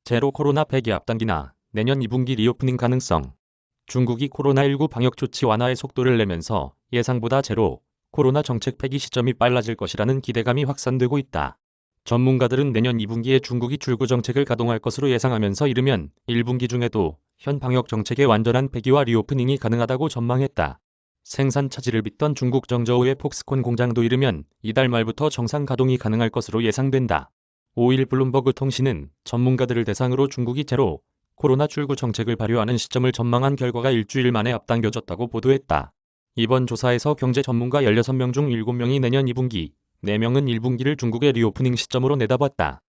제로 코로나 폐기 앞당기나 내년 2분기 리오프닝 가능성. 중국이 코로나19 방역 조치 완화의 속도를 내면서 예상보다 제로 코로나 정책 폐기 시점이 빨라질 것이라는 기대감이 확산되고 있다. 전문가들은 내년 2분기에 중국이 출구 정책을 가동할 것으로 예상하면서 이르면 1분기 중에도 현 방역 정책의 완전한 폐기와 리오프닝이 가능하다고 전망했다. 생산 차질을 빚던 중국 정저우의 폭스콘 공장도 이르면 이달 말부터 정상 가동이 가능할 것으로 예상된다. 5일 블룸버그 통신은 전문가들을 대상으로 중국이 제로 코로나 출구 정책을 발효하는 시점을 전망한 결과가 일주일 만에 앞당겨졌다고 보도했다. 이번 조사에서 경제 전문가 16명 중 7명이 내년 2분기, 4명은 1분기를 중국의 리오프닝 시점으로 내다봤다.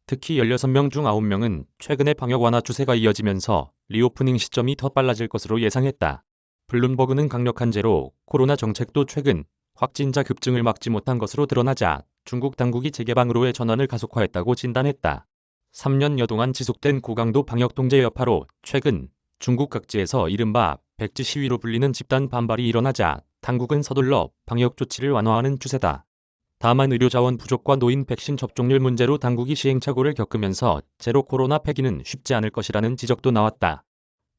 특히 16명 중 9명은 최근의 방역 완화 추세가 이어지면서 리오프닝 시점이 더 빨라질 것으로 예상했다. 블룸버그는 강력한 제로 코로나 정책도 최근 확진자 급증을 막지 못한 것으로 드러나자 중국 당국이 재개방으로의 전환을 가속화했다고 진단했다. 3년여 동안 지속된 고강도 방역 통제 여파로 최근 중국 각지에서 이른바 백지 시위로 불리는 집단 반발이 일어나자 당국은 서둘러 방역 조치를 완화하는 추세다. 다만 의료자원 부족과 노인 백신 접종률 문제로 당국이 시행착오를 겪으면서 제로 코로나 폐기는 쉽지 않을 것이라는 지적도 나왔다.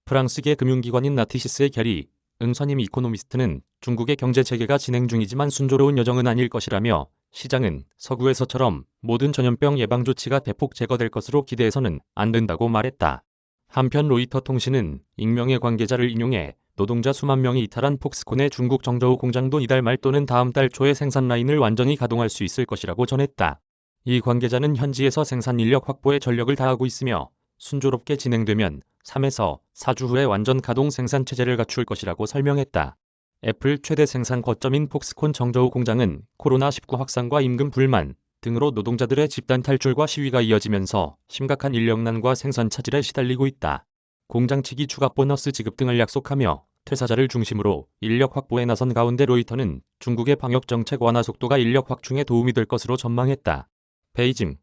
프랑스계 금융기관인 나티시스의 게리 응선임 이코노미스트는 중국의 경제 재개가 진행 중이지만 순조로운 여정은 아닐 것이라며 시장은 서구에서처럼 모든 전염병 예방 조치가 대폭 제거될 것으로 기대해서는 안 된다고 말했다. 한편 로이터 통신은 익명의 관계자를 인용해 노동자 수만 명이 이탈한 폭스콘의 중국 정저우 공장도 이달 말 또는 다음 달 초에 생산 라인을 완전히 가동할 수 있을 것이라고 전했다. 이 관계자는 현지에서 생산 인력 확보에 전력을 다하고 있으며 순조롭게 진행되면 3에서 4주 후에 완전 가동 생산 체제를 갖출 것이라고 설명했다. 애플 최대 생산 거점인 폭스콘 정저우 공장은 코로나19 확산과 임금 불만 등으로 노동자들의 집단 탈출과 시위가 이어지면서 심각한 인력난과 생산 차질에 시달리고 있다. 공장 측이 추가 보너스 지급 등을 약속하며 퇴사자를 중심으로 인력 확보에 나선 가운데 로이터는 중국의 방역 정책 완화 속도가 인력 확충에 도움이 될 것으로 전망했다. 베이징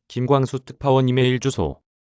김광수 특파원 이메일 주소